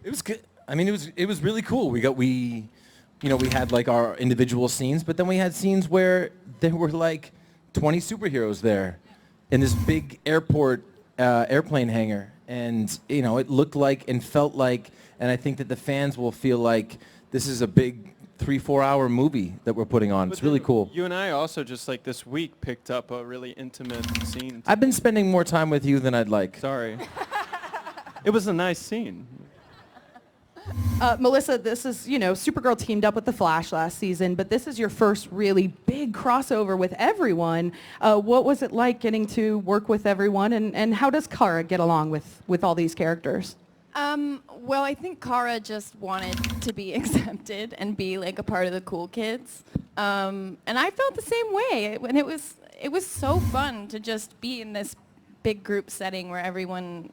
It was good. I mean, it was really cool. We had like our individual scenes, but then we had scenes where there were like 20 superheroes there in this big airplane hangar, and it looked like and felt like, and I think that the fans will feel like this is a big 3-4 hour movie that we're putting on. It's really cool. You and I also just like this week picked up a really intimate scene. I've been spending more time with you than I'd like. Sorry. It was a nice scene. Melissa, this is, Supergirl teamed up with The Flash last season, but this is your first really big crossover with everyone. What was it like getting to work with everyone, and how does Kara get along with all these characters? Well, I think Kara just wanted to be accepted and be like a part of the cool kids. And I felt the same way. And it was so fun to just be in this big group setting where everyone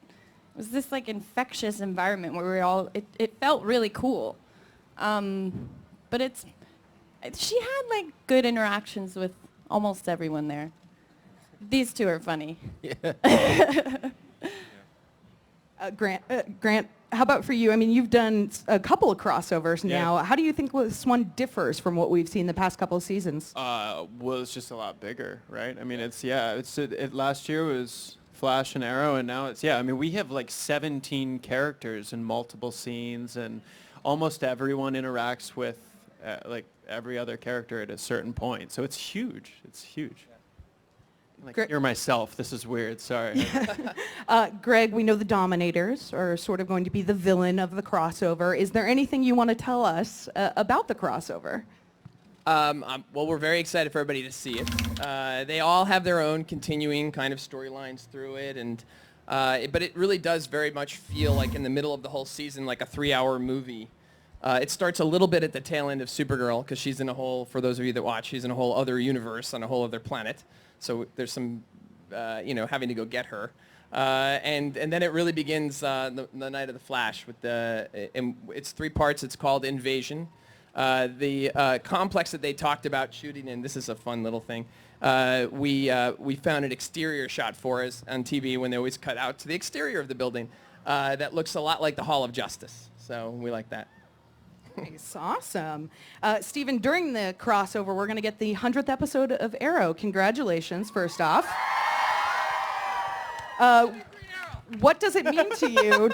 was this like infectious environment where we were all, it felt really cool. But she had like good interactions with almost everyone there. These two are funny. Yeah. Grant, how about for you? I mean, you've done a couple of crossovers now. How do you think this one differs from what we've seen the past couple of seasons? Well, it's just a lot bigger, right? I mean, last year was Flash and Arrow, and now we have like 17 characters in multiple scenes, and almost everyone interacts with like every other character at a certain point. So it's huge. It's huge. Like, you're myself. This is weird. Sorry. Greg, we know the Dominators are sort of going to be the villain of the crossover. Is there anything you want to tell us about the crossover? Well, we're very excited for everybody to see it. They all have their own continuing kind of storylines through it, and but it really does very much feel like in the middle of the whole season, like a 3-hour movie. It starts a little bit at the tail end of Supergirl, because she's in a whole, for those of you that watch, she's in a whole other universe on a whole other planet. So there's some, having to go get her. And then it really begins the night of the Flash with and it's 3 parts. It's called Invasion. The complex that they talked about shooting in, this is a fun little thing. We found an exterior shot for us on TV when they always cut out to the exterior of the building that looks a lot like the Hall of Justice. So we like that. Nice. Awesome. Stephen, during the crossover, we're going to get the 100th episode of Arrow. Congratulations, first off. What does it mean to you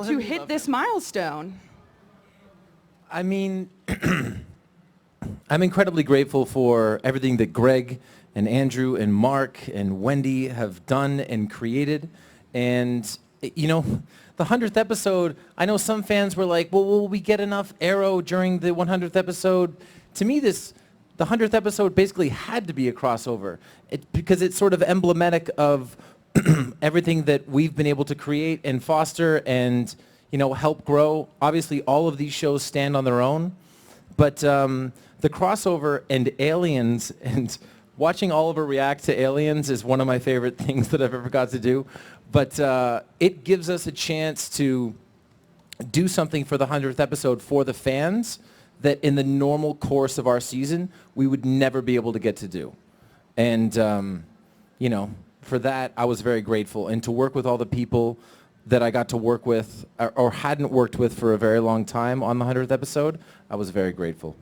to hit this milestone? I mean, I'm incredibly grateful for everything that Greg and Andrew and Mark and Wendy have done and created. And, the 100th episode, I know some fans were like, well, will we get enough Arrow during the 100th episode? To me, the 100th episode basically had to be a crossover because it's sort of emblematic of everything that we've been able to create and foster and, help grow. Obviously, all of these shows stand on their own, but the crossover and Aliens and watching Oliver react to Aliens is one of my favorite things that I've ever got to do. But it gives us a chance to do something for the 100th episode for the fans that in the normal course of our season, we would never be able to get to do. And, for that, I was very grateful. And to work with all the people that I got to work with or hadn't worked with for a very long time on the 100th episode, I was very grateful.